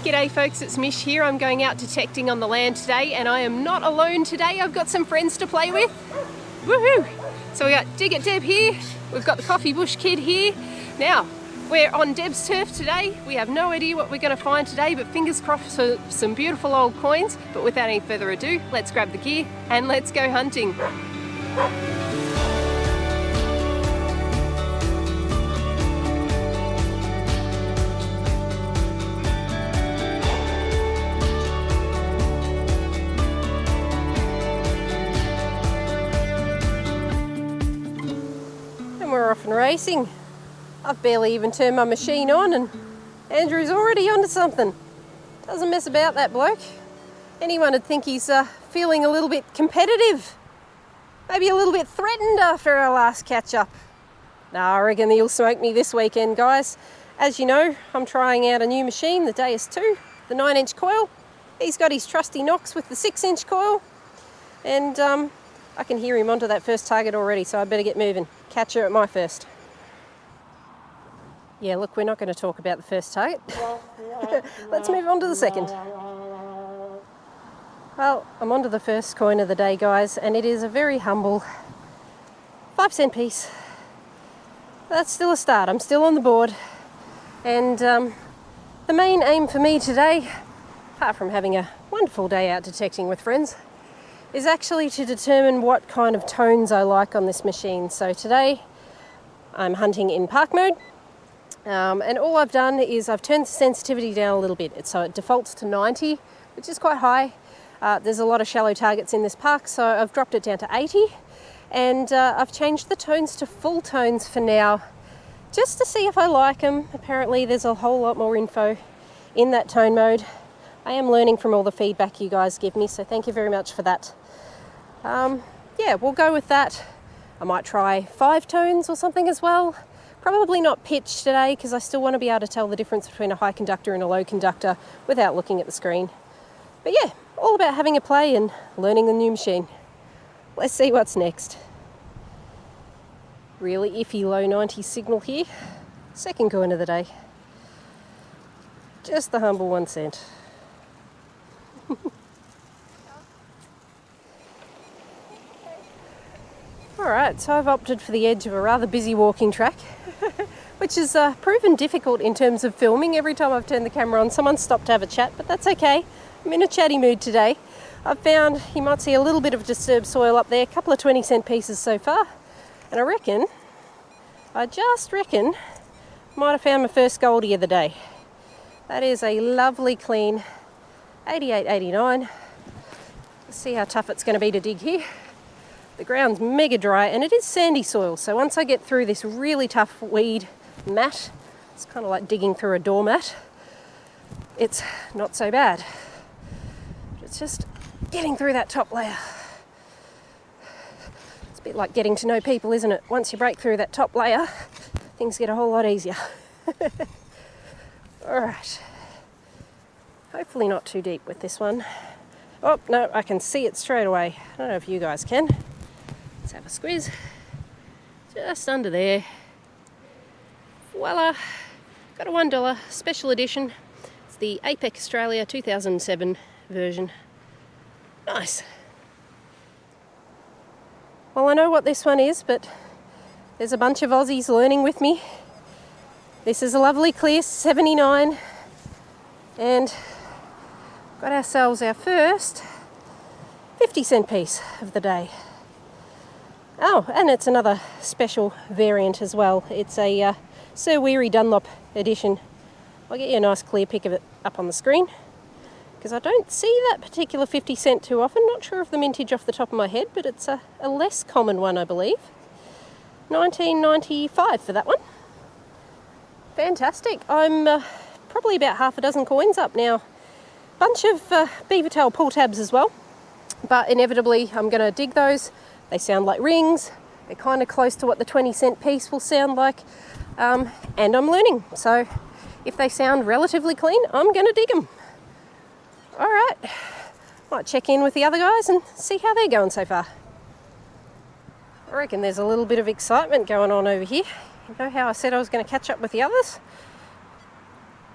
G'day folks, it's Mish here. I'm going out detecting on the land today and I am not alone today. I've got some friends to play with. Woohoo! So we got Dig It Deb here, we've got the Coffee Bush Kid here. Now, we're on Deb's turf today. We have no idea what we're going to find today, but fingers crossed for some beautiful old coins. But without any further ado, let's grab the gear and let's go hunting. We're off and racing. I've barely even turned my machine on and Andrew's already onto something. Doesn't mess about, that bloke. Anyone would think he's feeling a little bit competitive. Maybe a little bit threatened after our last catch up. Nah, I reckon he'll smoke me this weekend, guys. As you know, I'm trying out a new machine, the Deus II, the 9-inch coil. He's got his trusty Knox with the 6-inch coil. And I can hear him onto that first target already, so I better get moving. Catch her at my first. Yeah, look, we're not going to talk about the first target. Let's move on to the second. Well, I'm on to the first coin of the day, guys, and it is a very humble 5-cent piece. That's still a start. I'm still on the board. And the main aim for me today, apart from having a wonderful day out detecting with friends, is actually to determine what kind of tones I like on this machine. So today I'm hunting in park mode, and all I've done is I've turned the sensitivity down a little bit. So it defaults to 90, which is quite high. There's a lot of shallow targets in this park, so I've dropped it down to 80, and I've changed the tones to full tones for now, just to see if I like them. Apparently there's a whole lot more info in that tone mode. I am learning from all the feedback you guys give me, so thank you very much for that. Yeah, we'll go with that. I might try 5 tones or something as well. Probably not pitch today because I still want to be able to tell the difference between a high conductor and a low conductor without looking at the screen. But yeah, all about having a play and learning the new machine. Let's see what's next. Really iffy low 90 signal here. Second coin of the day. Just the humble 1 cent. Alright, so I've opted for the edge of a rather busy walking track, which has proven difficult in terms of filming. Every time I've turned the camera on, someone's stopped to have a chat, but that's okay. I'm in a chatty mood today. I've found, you might see a little bit of disturbed soil up there, a couple of 20-cent pieces so far, and I just reckon, might have found my first goldie of the day. That is a lovely clean 88.89. Let's see how tough it's going to be to dig here. The ground's mega dry and it is sandy soil, so once I get through this really tough weed mat, it's kind of like digging through a doormat, it's not so bad. It's just getting through that top layer. It's a bit like getting to know people, isn't it? Once you break through that top layer, things get a whole lot easier. Alright. Hopefully not too deep with this one. Oh, no, I can see it straight away. I don't know if you guys can. Let's have a squeeze. Just under there. Voila. Got a $1 special edition. It's the APEC Australia 2007 version. Nice. Well, I know what this one is, but there's a bunch of Aussies learning with me. This is a lovely clear 79. And got ourselves our first 50-cent piece of the day. Oh, and it's another special variant as well. It's a Sir Weary Dunlop edition. I'll get you a nice clear pic of it up on the screen, because I don't see that particular 50-cent too often. Not sure of the mintage off the top of my head, but it's a less common one, I believe. 1995 for that one. Fantastic. I'm probably about half a dozen coins up now. Bunch of beaver tail pull tabs as well, but inevitably I'm going to dig those. They sound like rings. They're kind of close to what the 20-cent piece will sound like, and I'm learning. So if they sound relatively clean, I'm going to dig them. All right, might check in with the other guys and see how they're going so far. I reckon there's a little bit of excitement going on over here. You know how I said I was going to catch up with the others?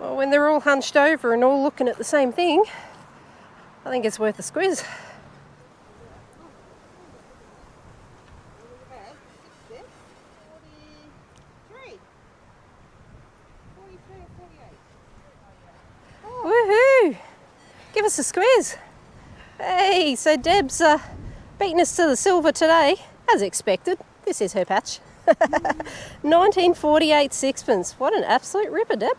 Well, when they're all hunched over and all looking at the same thing, I think it's worth a squeeze. Woohoo! Give us a squeeze. Hey, so Deb's beaten us to the silver today, as expected. This is her patch. 1948 sixpence. What an absolute ripper, Deb.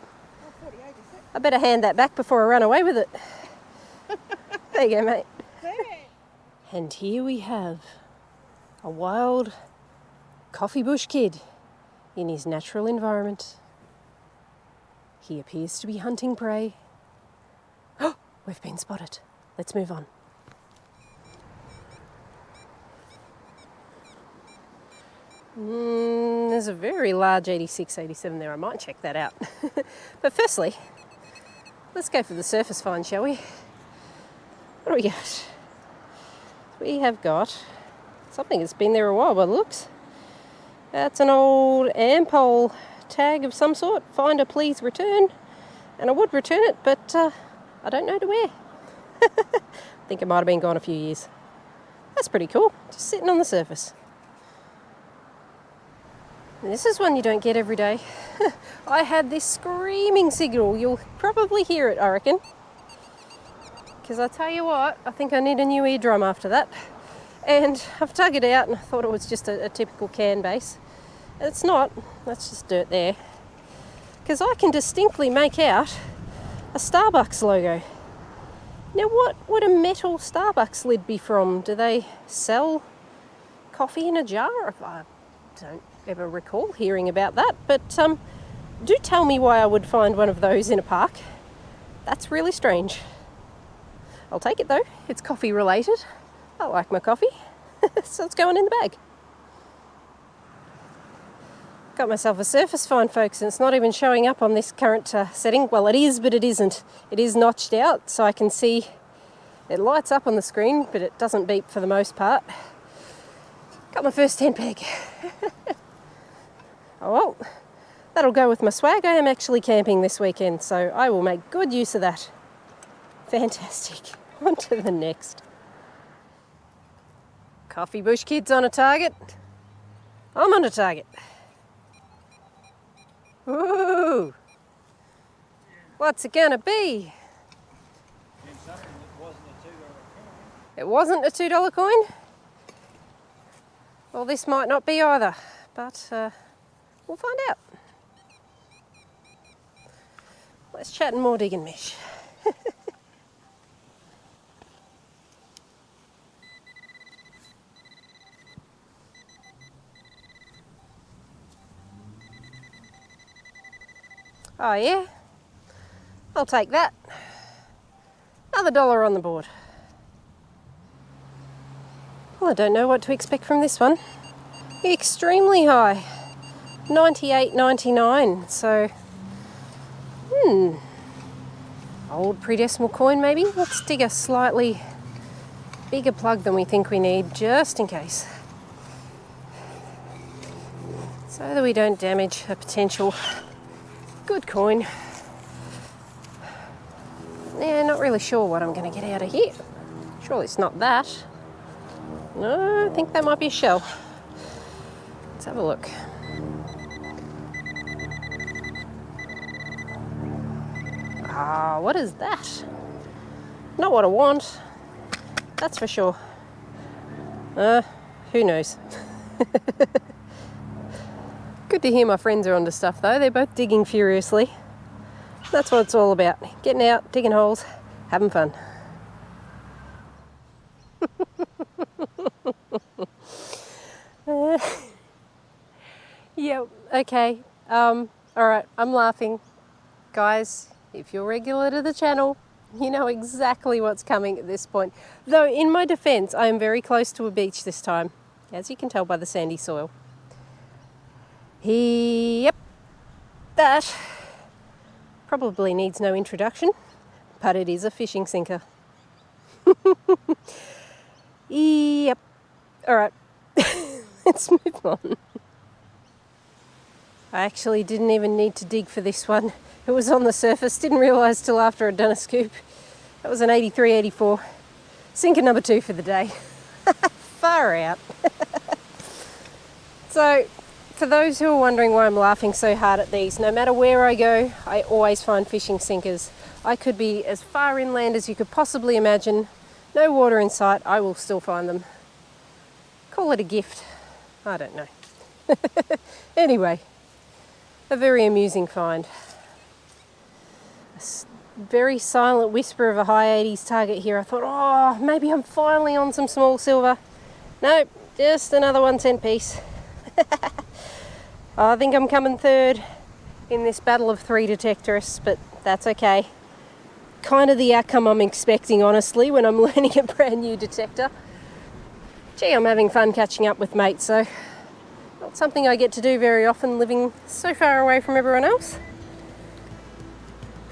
I better hand that back before I run away with it. There you go, mate. And here we have a wild coffee bush kid in his natural environment. He appears to be hunting prey. Oh, we've been spotted. Let's move on. There's a very large 86, 87 there. I might check that out. But firstly, let's go for the surface find, shall we? What do we got? We have got something that's been there a while by the looks. That's an old Ampole tag of some sort. Finder please return. And I would return it, but I don't know to where. I think it might have been gone a few years. That's pretty cool. Just sitting on the surface. And this is one you don't get every day. I had this screaming signal. You'll probably hear it, I reckon. Because I tell you what, I think I need a new eardrum after that. And I've dug it out and I thought it was just a typical can base. It's not. That's just dirt there. Because I can distinctly make out a Starbucks logo. Now what would a metal Starbucks lid be from? Do they sell coffee in a jar? I don't ever recall hearing about that, but do tell me why I would find one of those in a park. That's really strange. I'll take it though, it's coffee related. I like my coffee, so it's going in the bag. Got myself a surface find, folks, and it's not even showing up on this current setting. Well, it is, but it isn't. It is notched out, so I can see it lights up on the screen, but it doesn't beep for the most part. Got my first 10 peg. Oh well, that'll go with my swag. I am actually camping this weekend, so I will make good use of that. Fantastic. On to the next. Coffee bush kids on a target. I'm on a target. Ooh. What's it gonna be? It wasn't a $2 coin? Well, this might not be either, but we'll find out. Let's chat and more digging, Mish. Oh yeah? I'll take that. Another $1 on the board. Well, I don't know what to expect from this one. Extremely high. 98.99, so old pre-decimal coin maybe. Let's dig a slightly bigger plug than we think we need, just in case, so that we don't damage a potential good coin. Yeah, not really sure what I'm going to get out of here. Surely it's not that. No, I think that might be a shell. Let's have a look. Ah, what is that? Not what I want, that's for sure. Who knows? Good to hear my friends are onto stuff though. They're both digging furiously. That's what it's all about. Getting out, digging holes, having fun. Yeah, okay. Alright, I'm laughing. Guys, if you're regular to the channel, you know exactly what's coming at this point. Though, in my defense, I am very close to a beach this time, as you can tell by the sandy soil. Yep, that probably needs no introduction, but it is a fishing sinker. Yep, alright, let's move on. I actually didn't even need to dig for this one. It was on the surface, didn't realise till after I'd done a scoop. That was an 83-84. Sinker number 2 for the day. Far out. So, for those who are wondering why I'm laughing so hard at these, no matter where I go, I always find fishing sinkers. I could be as far inland as you could possibly imagine, no water in sight, I will still find them. Call it a gift. I don't know. Anyway, a very amusing find. A very silent whisper of a high 80s target here. I thought, oh, maybe I'm finally on some small silver. Nope, just another 1 cent piece. I think I'm coming third in this battle of 3 detectorists, but that's okay. Kind of the outcome I'm expecting, honestly, when I'm learning a brand new detector. Gee, I'm having fun catching up with mates, so not something I get to do very often, living so far away from everyone else.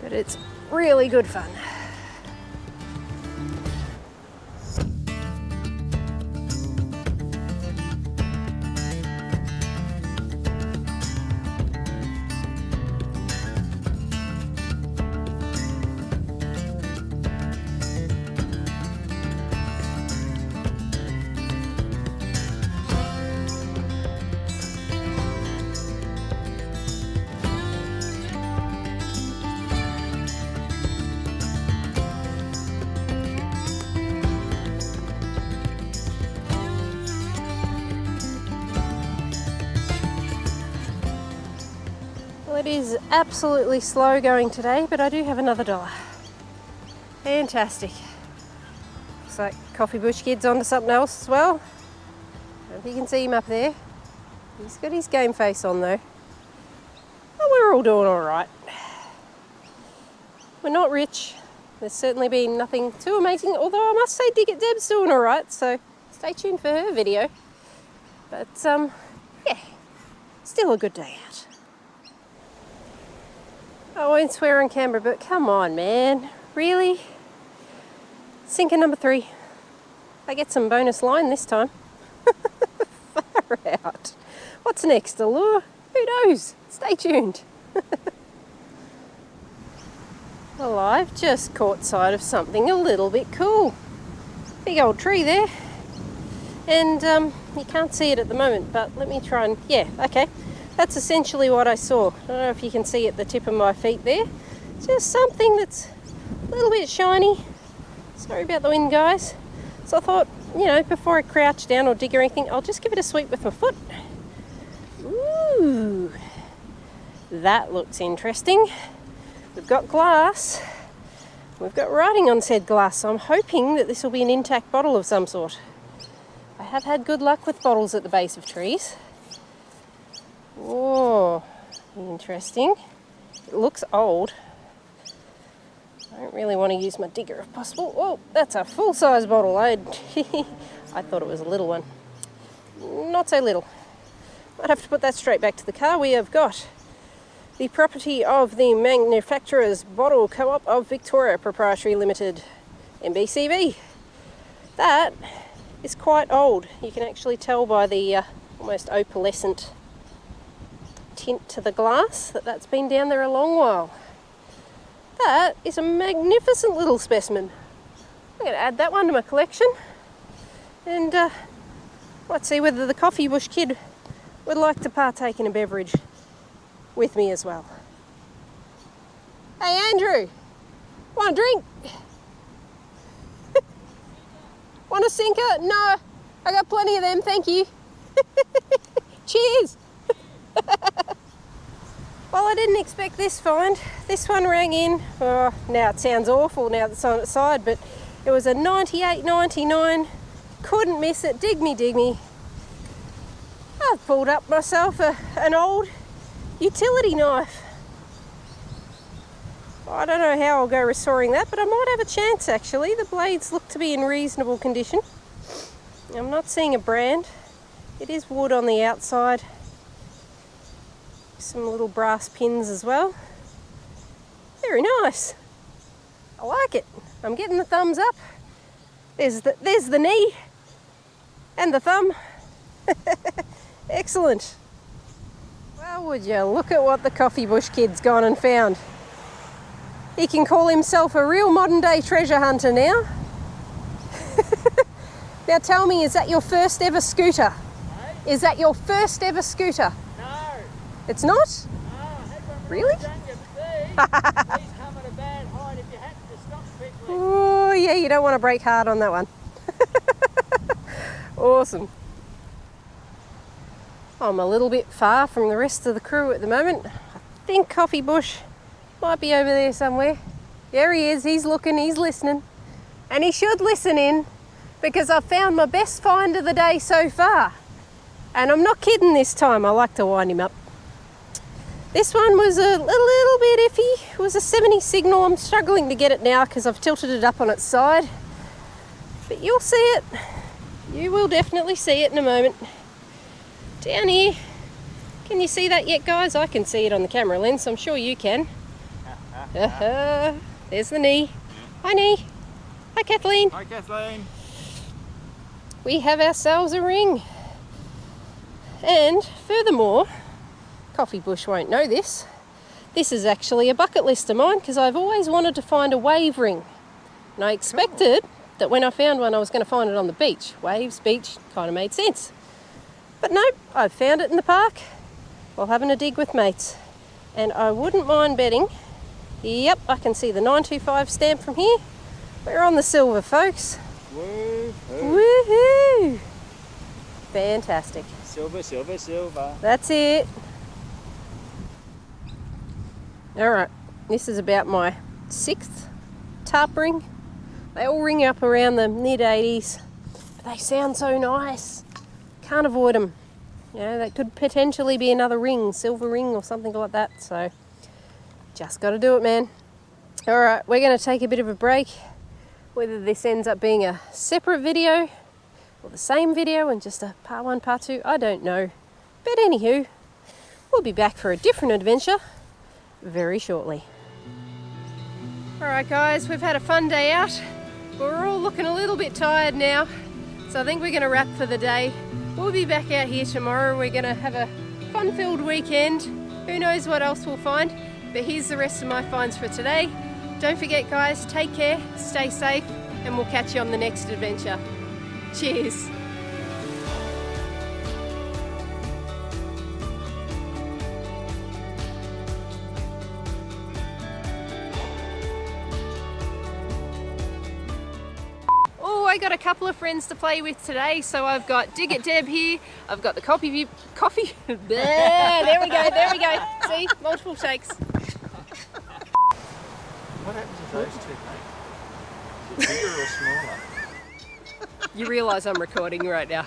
But it's really good fun. It is absolutely slow going today, but I do have another $1. Fantastic. Looks like Coffee Bush Kid's onto something else as well. I don't know if you can see him up there. He's got his game face on though. But we're all doing all right. We're not rich. There's certainly been nothing too amazing, although I must say Dig at Deb's doing all right, so stay tuned for her video. But yeah, still a good day out. I won't swear on camera, but come on, man. Really? Sinker number 3. I get some bonus line this time. Far out. What's next, a lure? Who knows? Stay tuned. Well, I've just caught sight of something a little bit cool. Big old tree there. And you can't see it at the moment, but let me try and... Yeah, okay. That's essentially what I saw. I don't know if you can see at the tip of my feet there. Just something that's a little bit shiny. Sorry about the wind, guys. So I thought, you know, before I crouch down or dig or anything, I'll just give it a sweep with my foot. Ooh, that looks interesting. We've got glass. We've got writing on said glass, so I'm hoping that this will be an intact bottle of some sort. I have had good luck with bottles at the base of trees. Oh, interesting. It looks old. I don't really want to use my digger if possible. Oh, that's a full-size bottle. I thought it was a little one. Not so little. Might have to put that straight back to the car. We have got the property of the Manufacturers Bottle Co-op of Victoria Proprietary Limited, MBCV. That is quite old. You can actually tell by the almost opalescent tint to the glass that that's been down there a long while. That is a magnificent little specimen. I'm going to add that one to my collection, and let's see whether the Coffee Bush Kid would like to partake in a beverage with me as well. Hey Andrew, want a drink? Want a sinker? No, I got plenty of them, thank you. Cheers. Well, I didn't expect this find. This one rang in, oh, now it sounds awful now that it's on its side, but it was a 98.99, couldn't miss it, dig me. I've pulled up myself an old utility knife. I don't know how I'll go restoring that, but I might have a chance actually. The blades look to be in reasonable condition. I'm not seeing a brand. It is wood on the outside. Some little brass pins as well. Very nice. I like it. I'm getting the thumbs up. There's the knee and the thumb. Excellent. Well, would you look at what the Coffee Bush Kid's gone and found. He can call himself a real modern day treasure hunter now. Now tell me, is that your first ever scooter? Hey? Is that your first ever scooter? No. It's not? No, I had one Really? younger, but these come at a bad height if you happen to stop quickly. Oh yeah, you don't want to break hard on that one. Awesome. I'm a little bit far from the rest of the crew at the moment. I think Coffee Bush might be over there somewhere. There he is, he's looking, he's listening. And he should listen in, because I've found my best find of the day so far. And I'm not kidding this time, I like to wind him up. This one was a little bit iffy. It was a 70 signal. I'm struggling to get it now because I've tilted it up on its side. But you'll see it. You will definitely see it in a moment. Down here. Can you see that yet, guys? I can see it on the camera lens. I'm sure you can. There's the knee. Hi, knee. Hi, Kathleen. Hi, Kathleen. We have ourselves a ring. And furthermore, Coffee Bush won't know this. This is actually a bucket list of mine because I've always wanted to find a wave ring. And I expected that when I found one I was going to find it on the beach. Waves, beach, kind of made sense. But nope, I've found it in the park while having a dig with mates. And I wouldn't mind betting, yep, I can see the 925 stamp from here. We're on the silver, folks. Woohoo! Woohoo! Fantastic. Silver, silver, silver. That's it. Alright, this is about my 6th tarp ring. They all ring up around the mid-80s, but they sound so nice. Can't avoid them. You know, that could potentially be another ring, silver ring or something like that, so just got to do it, man. Alright, we're going to take a bit of a break. Whether this ends up being a separate video or the same video and just a part 1, part 2, I don't know. But anywho, we'll be back for a different adventure very shortly. Alright guys, we've had a fun day out. We're all looking a little bit tired now, so I think we're going to wrap for the day. We'll be back out here tomorrow. We're going to have a fun-filled weekend. Who knows what else we'll find, but here's the rest of my finds for today. Don't forget guys, take care, stay safe, and we'll catch you on the next adventure. Cheers! Oh, I got a couple of friends to play with today, so I've got Dig It Deb here, I've got the coffee, there we go, see, multiple takes. What happens if those two make? Is it bigger or smaller? You realise I'm recording right now.